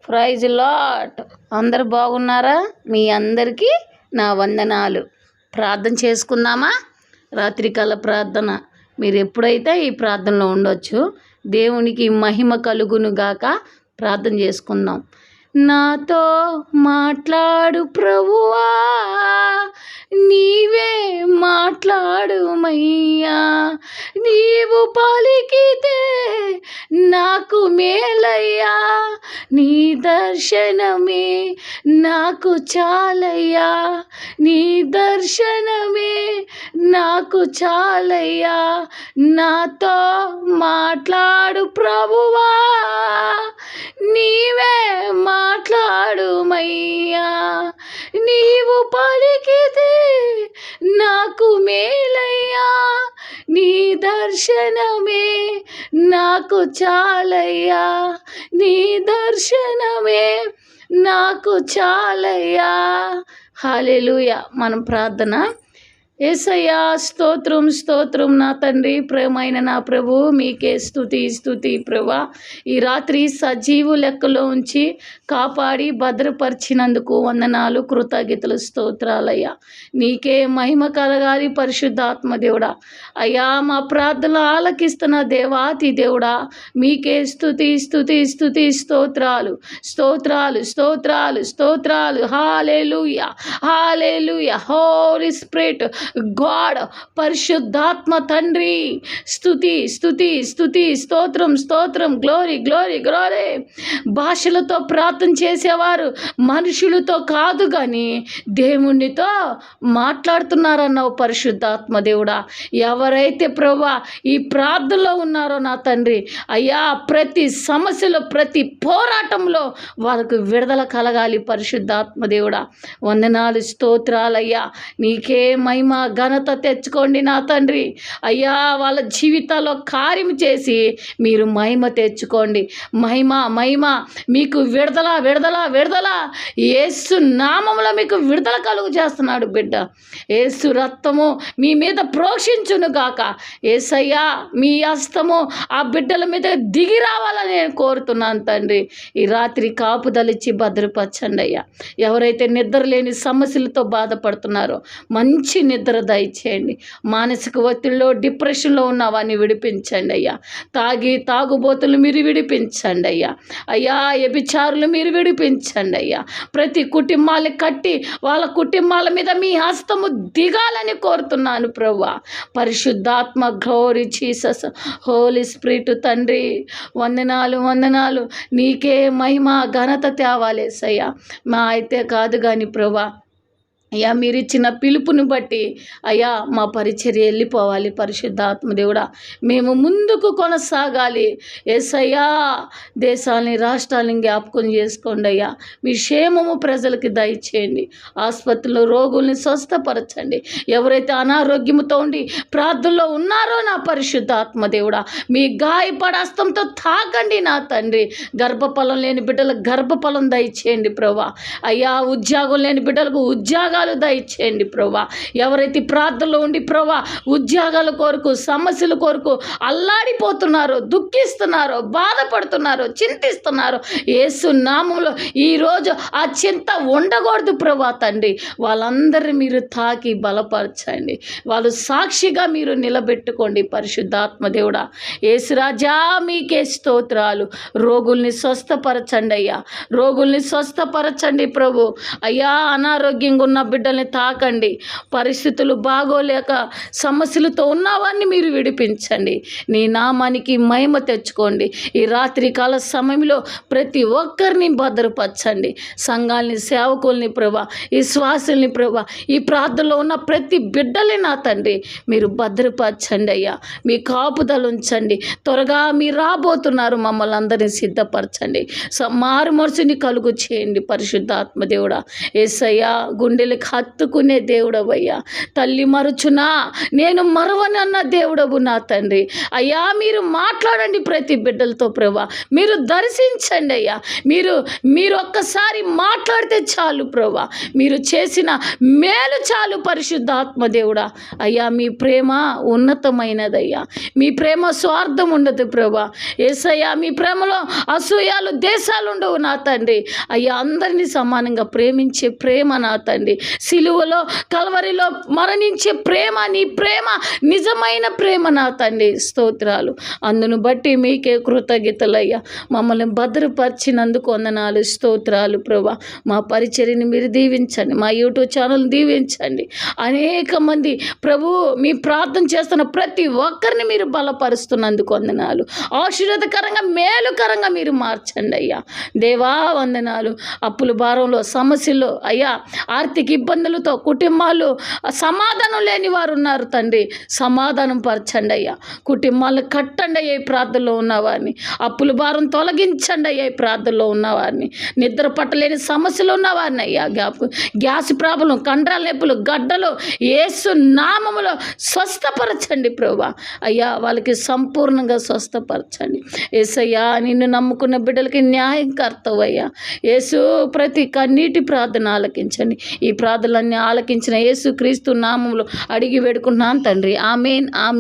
Praise lot. అందరు బాగున్నారా? మీ అందరికీ నా వందనాలు. ప్రార్థన చేసుకుందామా? రాత్రికాల ప్రార్థన. మీరు ఎప్పుడైతే ఈ ప్రార్థనలో ఉండొచ్చు. దేవునికి మహిమ కలుగును గాక. ప్రార్థన చేసుకుందాం. నాతో మాట్లాడు ప్రభువా, నీవే మాట్లాడుమయ్యా. నీవు పలికితే నాకు మేలయ్యా, నీ దర్శనమే నాకు చాలయ్యా, నీ దర్శనమే నాకు చాలయ్యా. నాతో మాట్లాడు ప్రభువా, నీవే మాట్లాడుమయ్యా. నీవు పలికితే నాకు మేలయ్యా, నీ దర్శనమే నాకు చాలయ్యా, నీ దర్శనమే నాకు చాలయ్యా. హల్లెలూయా. మనం ప్రార్థన. యేసయ్యా స్తోత్రం స్తోత్రం నా తండ్రి, ప్రేమైన నా ప్రభు, మీకే స్తుతి స్తుతి ప్రభా. ఈ రాత్రి సజీవు లెక్కలో ఉంచి కాపాడి భద్రపరిచినందుకు వందనాలు, కృతజ్ఞతలు, స్తోత్రాలయ్యా. నీకే మహిమ కలగాలి పరిశుద్ధాత్మ దేవుడా. అయ్యా మా ప్రార్థనలు ఆలకిస్తున్న దేవాతి దేవుడా, మీకే స్తుతి స్తుతి స్తుతి స్తోత్రాలు స్తోత్రాలు స్తోత్రాలు స్తోత్రాలు. హల్లెలూయా హల్లెలూయా. హోలీ స్పిరిట్ గాడ్, పరిశుద్ధాత్మ తండ్రి, స్తుతి స్తుతి స్తుతి స్తోత్రం స్తోత్రం. Glory glory glory. భాషలతో ప్రార్థన చేసేవారు మనుషులతో కాదు కానీ దేవునితో మాట్లాడుతున్నారన్నావు పరిశుద్ధాత్మ దేవుడా. ఎవరైతే ప్రభువా ఈ ప్రార్థనలో ఉన్నారో నా తండ్రి, అయ్యా ప్రతి సమస్యలో ప్రతి పోరాటంలో వాళ్ళకు విడుదల కలగాలి పరిశుద్ధాత్మ దేవుడా. వందనాలు స్తోత్రాలయ్యా. నీకే మహిమ ఘనత తెచ్చుకోండి నా తండ్రి. అయ్యా వాళ్ళ జీవితాల్లో కార్యం చేసి మీరు మహిమ తెచ్చుకోండి. మహిమ మహిమ. మీకు విడుదల విడుదల విడుదల. యేసు నామములో మీకు విడుదల కలుగు చేస్తున్నాడు బిడ్డ. యేసు రక్తము మీ మీద ప్రోక్షించును గాక. యేసయ్యా మీ హస్తము ఆ బిడ్డల మీద దిగి రావాలని నేను కోరుతున్నాను తండ్రి. ఈ రాత్రి కాపుదలిచ్చి భద్రపరచండి అయ్యా. ఎవరైతే నిద్ర లేని సమస్యలతో బాధపడుతున్నారో మంచి నిద్ర దయచేయండి. మానసిక ఒత్తిడిలో డిప్రెషన్లో ఉన్న వారిని విడిపించండి అయ్యా. తాగుబోతులు మీరు విడిపించండి అయ్యా. అయ్యా వ్యభిచారులు మీరు విడిపించండి అయ్యా. ప్రతి కుటుంబాన్ని కట్టి వాళ్ళ కుటుంబాల మీద మీ హస్తము దిగాలని కోరుతున్నాను ప్రభువా. పరిశుద్ధాత్మ గ్లోరీ జీసస్, హోలీ స్పిరిట్ తండ్రి, వందనాలు వందనాలు. నీకే మహిమ ఘనత తేవాలేసయ్యా. మా అయితే కాదు కానీ ప్రభువా, అయ్యా మీరు ఇచ్చిన పిలుపుని బట్టి అయ్యా మా పరిచర్య వెళ్ళిపోవాలి పరిశుద్ధాత్మ దేవుడా. మేము ముందుకు కొనసాగాలి. యేసయ్యా దేశాలని రాష్ట్రాలని జ్ఞాపకం చేసుకోండి అయ్యా. మీ క్షేమము ప్రజలకి దయచేయండి. ఆసుపత్రిలో రోగుల్ని స్వస్థపరచండి. ఎవరైతే అనారోగ్యంతో ఉండి ప్రార్థనలో ఉన్నారో నా పరిశుద్ధాత్మ దేవుడా, మీ గాయపడాస్తంతో తాకండి నా తండ్రి. గర్భఫలం లేని బిడ్డలకు గర్భఫలం దయచేయండి ప్రభా. అయ్యా ఉద్యోగం లేని బిడ్డలకు ఉద్యోగాలు దయచేయండి ప్రభా. ఎవరైతే ప్రార్థనలో ఉండి ప్రభా ఉద్యోగాల కొరకు సమస్యల కొరకు అల్లాడిపోతున్నారో, దుఃఖిస్తున్నారో, బాధపడుతున్నారో, చింతిస్తున్నారో, యేసు నామంలో ఈరోజు ఆ చింత ఉండకూడదు ప్రభా తండ్రి. వాళ్ళందరినీ మీరు తాకి బలపరచండి. వాళ్ళు సాక్షిగా మీరు నిలబెట్టుకోండి పరిశుద్ధాత్మ దేవుడా. యేసు రాజా మీకే స్తోత్రాలు. రోగుల్ని స్వస్థపరచండి అయ్యా. రోగుల్ని స్వస్థపరచండి ప్రభు. అయ్యా అనారోగ్యంగా ఉన్న బిడ్డల్ని తాకండి. పరిస్థితులు బాగోలేక సమస్యలతో ఉన్నవాన్ని మీరు విడిపించండి. నీ నామానికి మహిమ తెచ్చుకోండి. ఈ రాత్రి కాల సమయంలో ప్రతి ఒక్కరిని భద్రపరచండి. సంఘాలని, సేవకుల్ని ప్రభా, ఈ శ్వాసుల్ని ప్రభా, ఈ ప్రార్థనలో ఉన్న ప్రతి బిడ్డల్ని నా తండ్రి మీరు భద్రపరచండి అయ్యా. మీ కాపుదలు ఉంచండి. త్వరగా మీరు రాబోతున్నారు. మమ్మల్ని అందరినీ సిద్ధపరచండి. మారు మనసుని కలుగు చేయండి పరిశుద్ధాత్మ దేవుడా. యేసయ్యా గుండెలకి గుండెలకు హత్తుకునే దేవుడవయ్యా. తల్లి మరుచునా నేను మరవనన్న దేవుడవు నా తండ్రి. అయ్యా మీరు మాట్లాడండి ప్రతి బిడ్డలతో ప్రభా, మీరు దర్శించండి అయ్యా. మీరు ఒక్కసారి మాట్లాడితే చాలు ప్రభా, మీరు చేసిన మేలు చాలు పరిశుద్ధాత్మ దేవుడా. అయ్యా మీ ప్రేమ ఉన్నతమైనదయ్యా, మీ ప్రేమ స్వార్థం ఉండదు ప్రభా. యేసయ్యా మీ ప్రేమలో అసూయాలు దేశాలు ఉండవు నా తండ్రి. అయ్యా అందరినీ సమానంగా ప్రేమించే ప్రేమ నా తండ్రి, సిలువలో కల్వరిలో మరణించే ప్రేమ, నీ ప్రేమ నిజమైన ప్రేమ నా తండ్రి. స్తోత్రాలు. అందును బట్టి మీకే కృతజ్ఞతలయ్యా. మమ్మల్ని భద్రపరిచినందుకు వందనాలు, స్తోత్రాలు ప్రభా. మా పరిచర్యని మీరు దీవించండి, మా యూట్యూబ్ ఛానల్ దీవించండి. అనేక మంది ప్రభు మీ ప్రార్థన చేస్తున్న ప్రతి ఒక్కరిని మీరు బలపరుస్తున్నందుకు వందనాలు. ఆశీర్వాదకరంగా మేలుకరంగా మీరు మార్చండి అయ్యా. దేవా వందనాలు. అప్పుల భారంలో సమస్యల్లో అయ్యా, ఆర్థిక ఇబ్బందులతో కుటుంబాలు సమాధానం లేని వారు ఉన్నారు తండ్రి, సమాధానం పరచండి అయ్యా. కుటుంబాలను కట్టండి అయ్యా. ఈ ప్రార్థనలో ఉన్నవారిని అప్పుల భారం తొలగించండి అయ్యా. ఈ ప్రార్థనలో ఉన్నవారిని నిద్ర పట్టలేని సమస్యలు ఉన్నవారిని అయ్యా, గ్యాస్ ప్రాబ్లం, కండరాల నొప్పులు, గడ్డలు యేసు నామములో స్వస్థపరచండి ప్రభా. అయ్యా వాళ్ళకి సంపూర్ణంగా స్వస్థపరచండి యేసయ్యా. నిన్ను నమ్ముకున్న బిడ్డలకి న్యాయం కర్తవయ్యా. యేసు ప్రతి కన్నీటి ప్రార్థన ఆలకించండి. ఈ ప్రార్థనలన్నీ ఆలకించిన యేసు క్రీస్తు నామములో అడిగి వేడుకున్నాను తండ్రి. ఆమేన్, ఆమేన్.